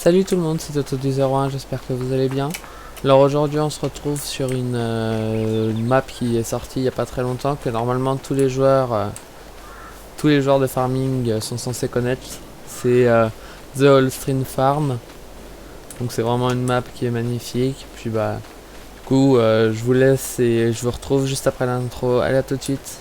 Salut tout le monde, c'est Toto201, j'espère que vous allez bien. Alors aujourd'hui on se retrouve sur une map qui est sortie il n'y a pas très longtemps, que normalement tous les joueurs de farming sont censés connaître. C'est The Holstrin Farm, donc c'est vraiment une map qui est magnifique. Puis bah du coup je vous laisse et je vous retrouve juste après l'intro. Allez, à tout de suite.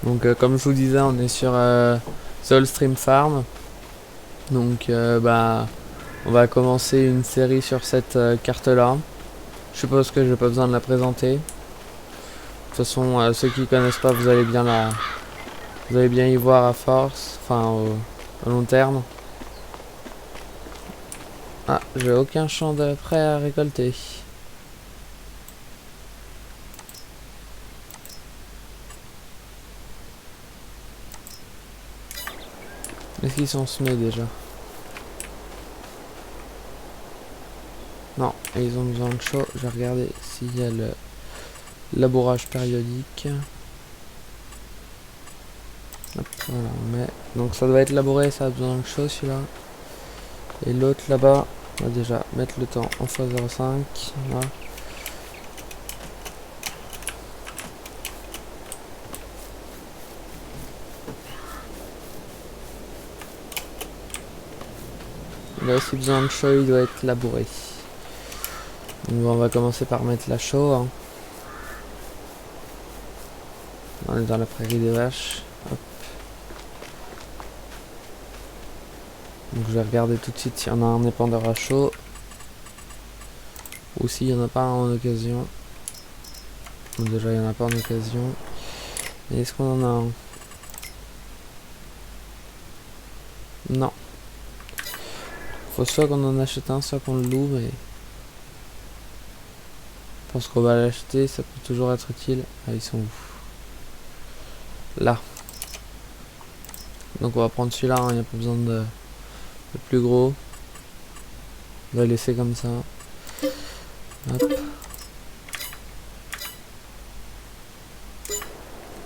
Donc comme je vous disais, on est sur The Holstrin Farm. Donc bah on va commencer une série sur cette carte là. Je suppose que j'ai pas besoin de la présenter. De toute façon, ceux qui connaissent pas, vous allez bien y voir à force, enfin au long terme. Ah, j'ai aucun champ de prêt à récolter. Est-ce qu'ils sont semés déjà? Non, et ils ont besoin de chaud. Je vais regarder s'il y a le labourage périodique. Hop, voilà, on met. Donc ça doit être labouré, ça a besoin de chaud celui-là. Et l'autre là-bas, on va déjà mettre le temps en x0,5. Voilà. Il a aussi besoin de chaud, il doit être labouré. Donc on va commencer par mettre la chaux. Hein. On est dans la prairie des vaches. Hop. Donc je vais regarder tout de suite s'il y en a un épandeur à chaud. Ou s'il n'y en a pas un en occasion. Donc déjà il n'y en a pas en occasion. Et est-ce qu'on en a un? Non. Faut soit qu'on en achète un, soit qu'on le loue, mais... Je pense qu'on va l'acheter, ça peut toujours être utile. Ah, ils sont où? Là. Donc on va prendre celui-là, il n'y a pas besoin de plus gros. On va le laisser comme ça. Hop.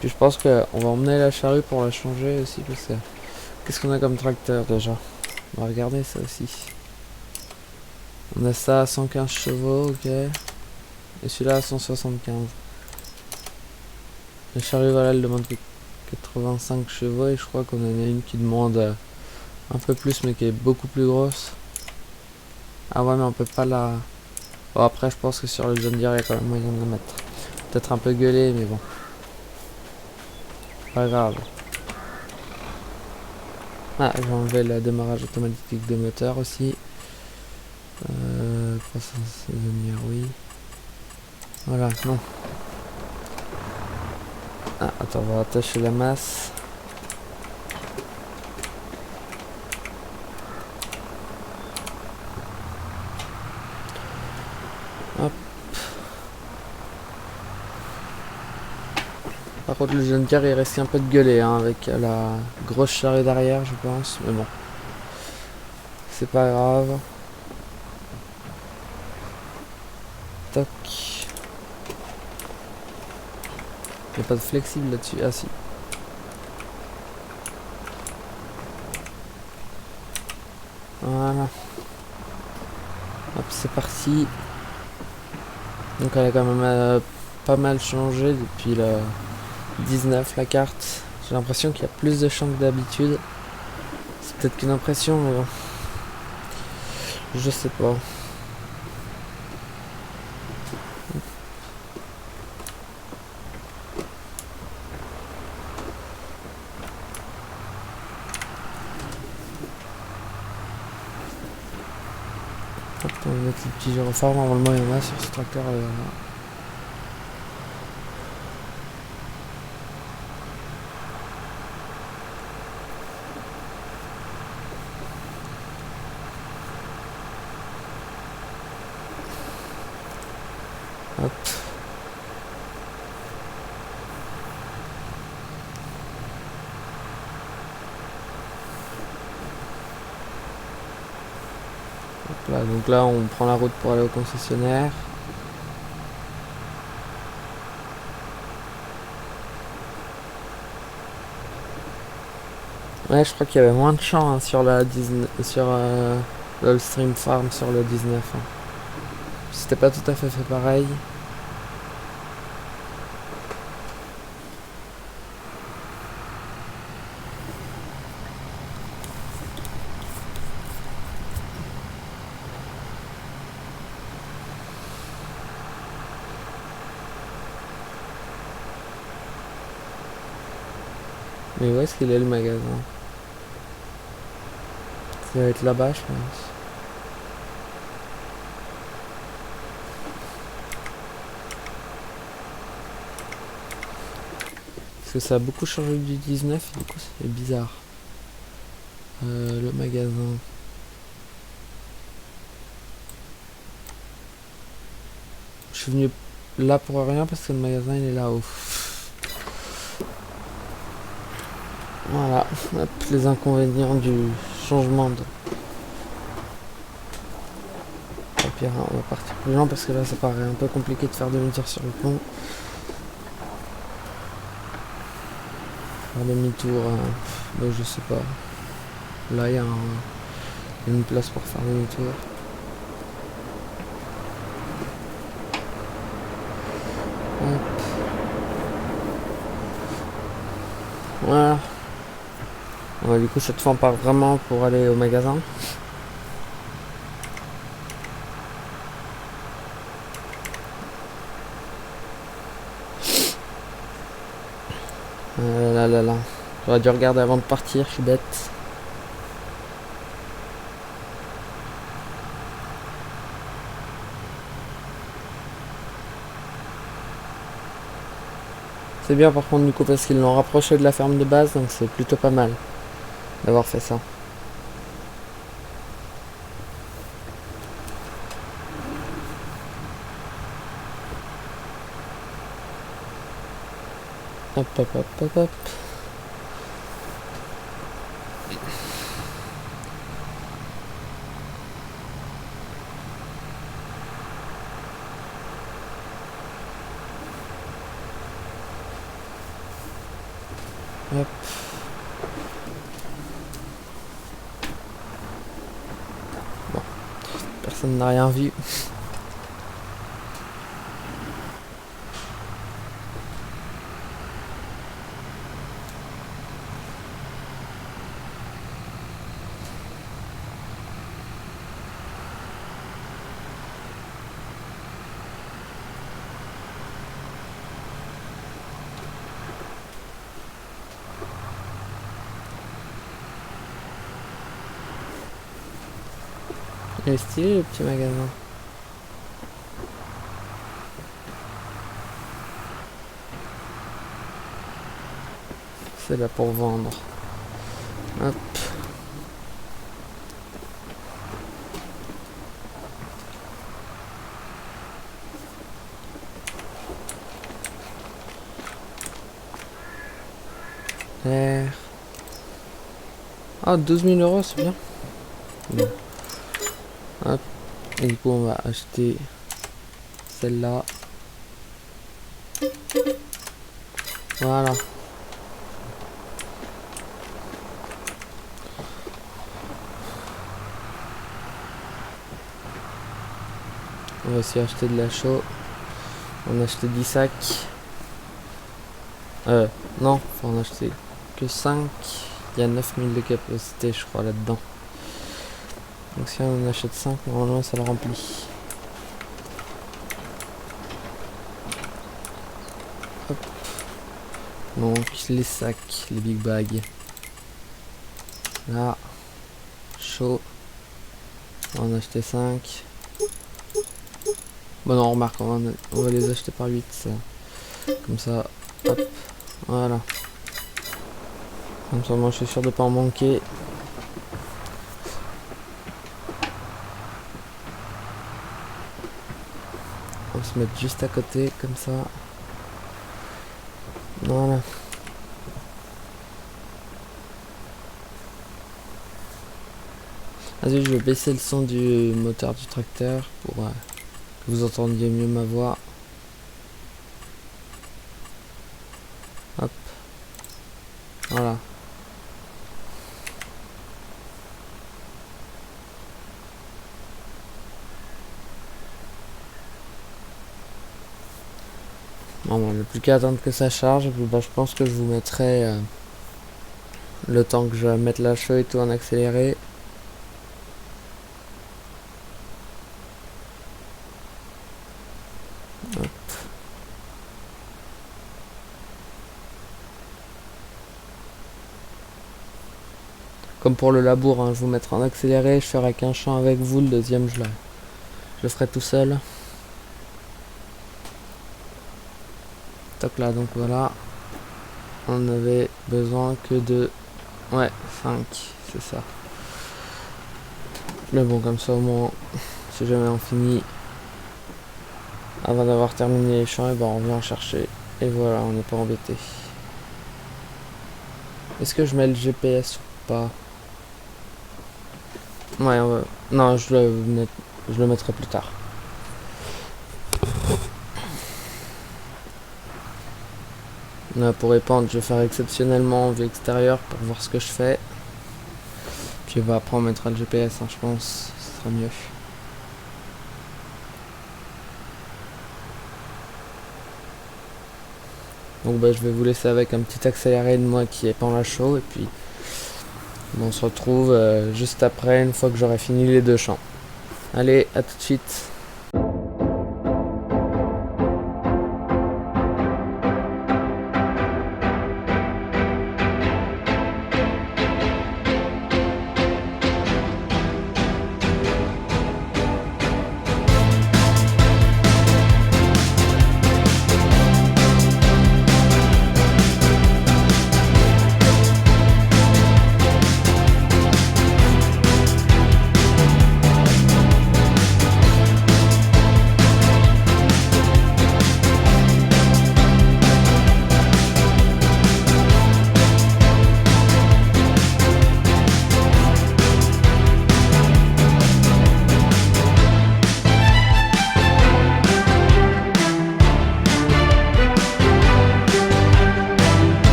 Puis je pense qu'on va emmener la charrue pour la changer aussi, parce que... Qu'est-ce qu'on a comme tracteur déjà? On va regarder ça aussi. On a ça à 115 chevaux, ok. Et celui-là à 175. La charrue, voilà, elle demande que 85 chevaux et je crois qu'on en a une qui demande un peu plus mais qui est beaucoup plus grosse. Ah ouais, mais on peut pas la... Bon, après je pense que sur le John Deere il y a quand même moyen de la mettre. Peut-être un peu gueulé, mais bon. Pas grave. Ah, j'ai enlevé le démarrage automatique de moteur aussi. Croissance saisonnière, oui. Voilà, non. Ah, attends, on va attacher la masse. Hop. Par contre, le John Deere il risque un peu de gueuler hein, avec la grosse charrue derrière, je pense. Mais bon, c'est pas grave. Toc. Il n'y a pas de flexible là-dessus. Ah si. Voilà. Hop, c'est parti. Donc elle a quand même pas mal changé depuis le 19 la carte. J'ai l'impression qu'il y a plus de champs que d'habitude. C'est peut-être qu'une impression, mais bon. Je sais pas. Hop, on va mettre les petits gyrophares. Normalement, il y en a sur ce tracteur. Hop. Hop là, donc là, on prend la route pour aller au concessionnaire. Ouais, je crois qu'il y avait moins de champs hein, sur la 19, sur l'Oldstream Farm sur le 19. Hein. C'était pas tout à fait pareil. Mais où est-ce qu'il est le magasin? Ça va être là-bas, je pense. Parce que ça a beaucoup changé du 19, et du coup c'est bizarre. Le magasin. Je suis venu là pour rien parce que le magasin il est là-haut. Voilà, hop, les inconvénients du changement de... Au pire, hein, on va partir plus loin parce que là ça paraît un peu compliqué de faire demi-tour sur le pont. Faire demi-tour, bah, je sais pas. Là il y a une place pour faire demi-tour. Hop. Voilà. Ouais, du coup cette fois on part vraiment pour aller au magasin. Là là là. J'aurais dû regarder avant de partir, je suis bête. C'est bien par contre du coup parce qu'ils l'ont rapproché de la ferme de base donc c'est plutôt pas mal d'avoir fait ça. Hop hop hop hop hop. Hop. Bon, personne n'a rien vu. Il est stylé le petit magasin. C'est là pour vendre. Hop. Air. Ah, 12 000 euros, c'est bien. Bon. Hop. Et du coup, on va acheter celle-là. Voilà. On va aussi acheter de la chaux. On a acheté 10 sacs. Non, faut en acheter que 5. Il y a 9000 de capacité, je crois, là-dedans. Donc si on en achète 5, normalement ça le remplit. Hop. Donc les sacs, les big bags. Là. Chaud. On va en acheter 5. Bon non, remarque, on va les acheter par 8. Ça. Comme ça, hop. Voilà. Comme ça, moi je suis sûr de pas en manquer. On va se mettre juste à côté, comme ça. Voilà. Vas-y, je vais baisser le son du moteur du tracteur pour que vous entendiez mieux ma voix. Hop. Voilà. Bon, on n'a plus qu'à attendre que ça charge. Et puis, bah, je pense que je vous mettrai le temps que je vais mettre la chaux et tout en accéléré. Hop. Comme pour le labour, hein, je vous mettrai en accéléré, je ferai qu'un champ avec vous, le deuxième je le ferai tout seul. Toc là, donc voilà. On avait besoin que de... Ouais, 5, c'est ça. Mais bon, comme ça au moins, si jamais on finit, avant d'avoir terminé les champs, et ben on revient chercher. Et voilà, on n'est pas embêté. Est-ce que je mets le GPS ou pas? Ouais, non, je le mettrai plus tard. Là, pour répandre, je vais faire exceptionnellement en vue extérieure pour voir ce que je fais. Puis bah, après on mettra le GPS, hein, je pense, ce sera mieux. Donc bah, je vais vous laisser avec un petit accéléré de moi qui est pas la chaux. Et puis on se retrouve juste après, une fois que j'aurai fini les 2 champs. Allez, à tout de suite.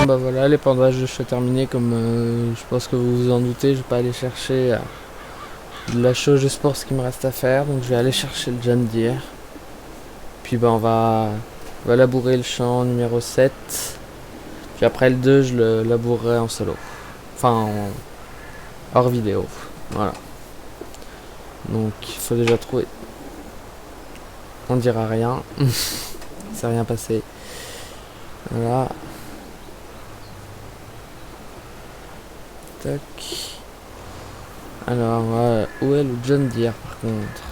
Bah voilà, l'épandage de chaux terminé, comme je pense que vous vous en doutez. Je vais pas aller chercher de la chaux juste pour ce qu'il me reste à faire, donc je vais aller chercher le John Deere. Puis bah on va labourer le champ numéro 7. Puis après le 2 je le labourerai en solo, enfin hors vidéo, voilà. Donc il faut déjà trouver, on dira rien. C'est rien passé, voilà. Tac. Alors, où est le John Deere par contre?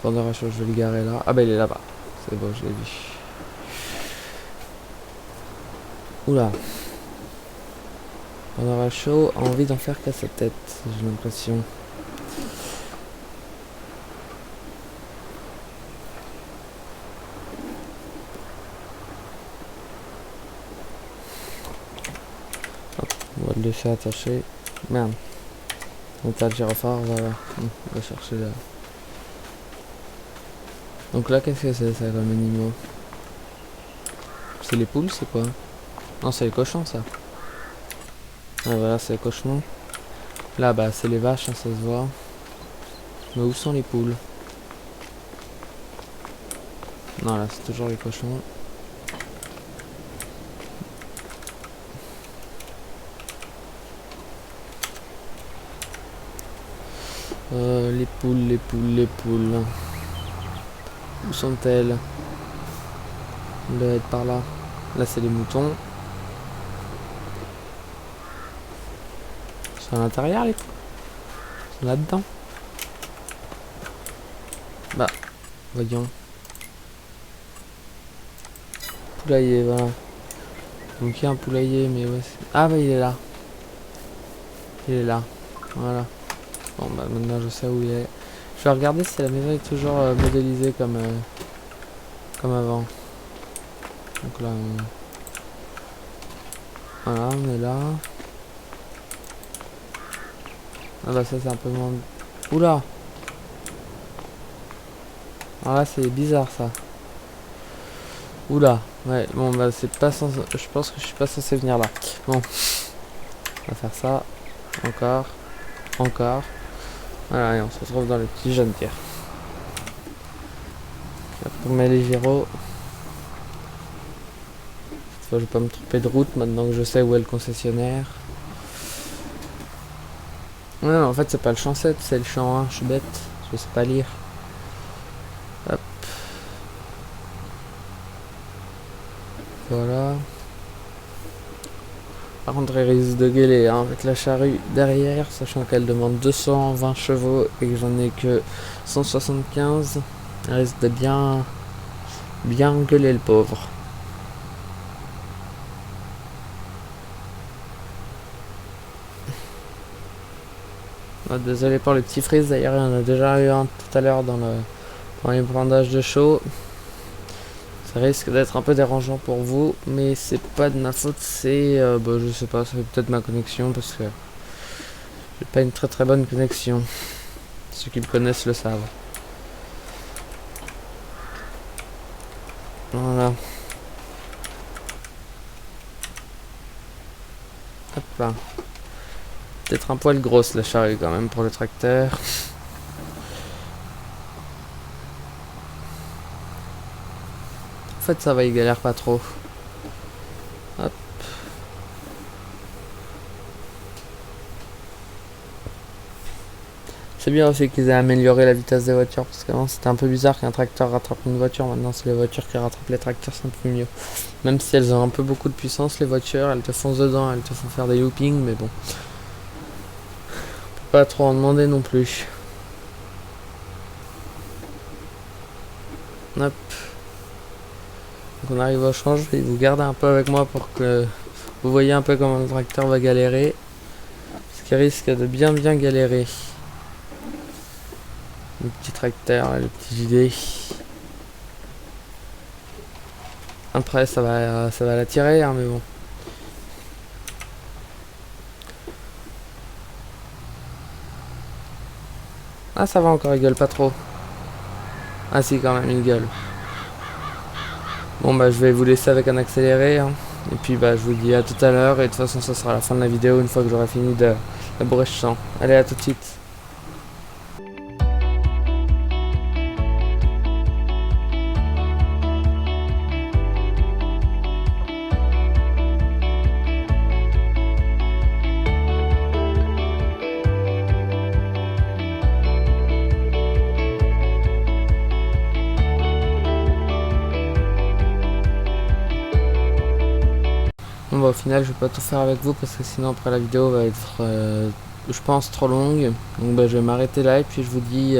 Pendant la chose, je vais le garer là. Ah bah il est là-bas. C'est bon, je l'ai vu. Oula. Pendant la show, a envie d'en faire qu'à sa tête, j'ai l'impression. Hop, on va le laisser attaché. Merde. On t'a le gyrophare, voilà. On va chercher là. Donc là, qu'est-ce que c'est ça comme animaux? C'est les poules, c'est quoi? Non, c'est les cochons, ça. Ah, voilà, c'est les cochons. Là, bah, c'est les vaches, hein, ça se voit. Mais où sont les poules? Non, là, c'est toujours les cochons. Les poules. Où sont-elles? Elles doivent être par là. Là, c'est les moutons. Ils sont à l'intérieur, les poules? Ils sont là-dedans? Bah, voyons. Poulailler, voilà. Donc il y a un poulailler, mais ouais. Ah bah il est là. Il est là. Voilà. Bon bah maintenant je sais où il est. Je vais regarder si la maison est toujours modélisée comme avant. Donc là voilà, on est là. Ah bah ça c'est un peu moins... Oula. Alors là c'est bizarre ça. Oula, Ouais, bon bah c'est pas censé... Je pense que je suis pas censé venir là. Bon, on va faire ça. Encore. Encore. Voilà, et on se retrouve dans le petit jaune pierre. On met les gyros. Cette fois je vais pas me tromper de route maintenant que je sais où est le concessionnaire. Ouais, en fait c'est pas le champ 7, c'est le champ 1, je suis bête. Je sais pas lire. Hop. Voilà. Par contre, il risque de gueuler hein, avec la charrue derrière, sachant qu'elle demande 220 chevaux et que j'en ai que 175. Il risque de bien gueuler le pauvre. Oh, désolé pour les petits frises, d'ailleurs il y en a déjà eu un tout à l'heure dans les bandages de chaux. Ça risque d'être un peu dérangeant pour vous, mais c'est pas de ma faute, c'est je sais pas, c'est peut-être ma connexion parce que j'ai pas une très bonne connexion. Ceux qui me connaissent le savent. Voilà. Hop là. Peut-être un poil grosse la charrue quand même pour le tracteur. En fait ça va, il galère pas trop. Hop. C'est bien aussi qu'ils aient amélioré la vitesse des voitures, parce qu'avant c'était un peu bizarre qu'un tracteur rattrape une voiture, maintenant c'est les voitures qui rattrapent les tracteurs, c'est un peu mieux. Même si elles ont un peu beaucoup de puissance, les voitures, elles te foncent dedans, elles te font faire des loopings, mais bon. On peut pas trop en demander non plus. Hop. Donc on arrive au change, je vais vous garder un peu avec moi pour que vous voyez un peu comment le tracteur va galérer. Parce qu'il risque de bien galérer. Le petit tracteur, le petit gilet. Après ça va l'attirer hein, mais bon. Ah ça va encore, il gueule pas trop. Ah si quand même il gueule. Bon bah je vais vous laisser avec un accéléré hein. Et puis bah je vous dis à tout à l'heure. Et de toute façon ça sera la fin de la vidéo une fois que j'aurai fini de labourer ce champ. Allez, à tout de suite. Bon bah au final je vais pas tout faire avec vous parce que sinon après la vidéo va être je pense trop longue. Donc bah je vais m'arrêter là et puis je vous dis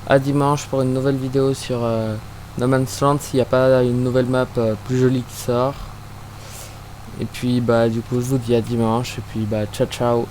à dimanche pour une nouvelle vidéo sur No Man's Land s'il n'y a pas une nouvelle map plus jolie qui sort. Et puis bah du coup je vous dis à dimanche et puis bah ciao ciao.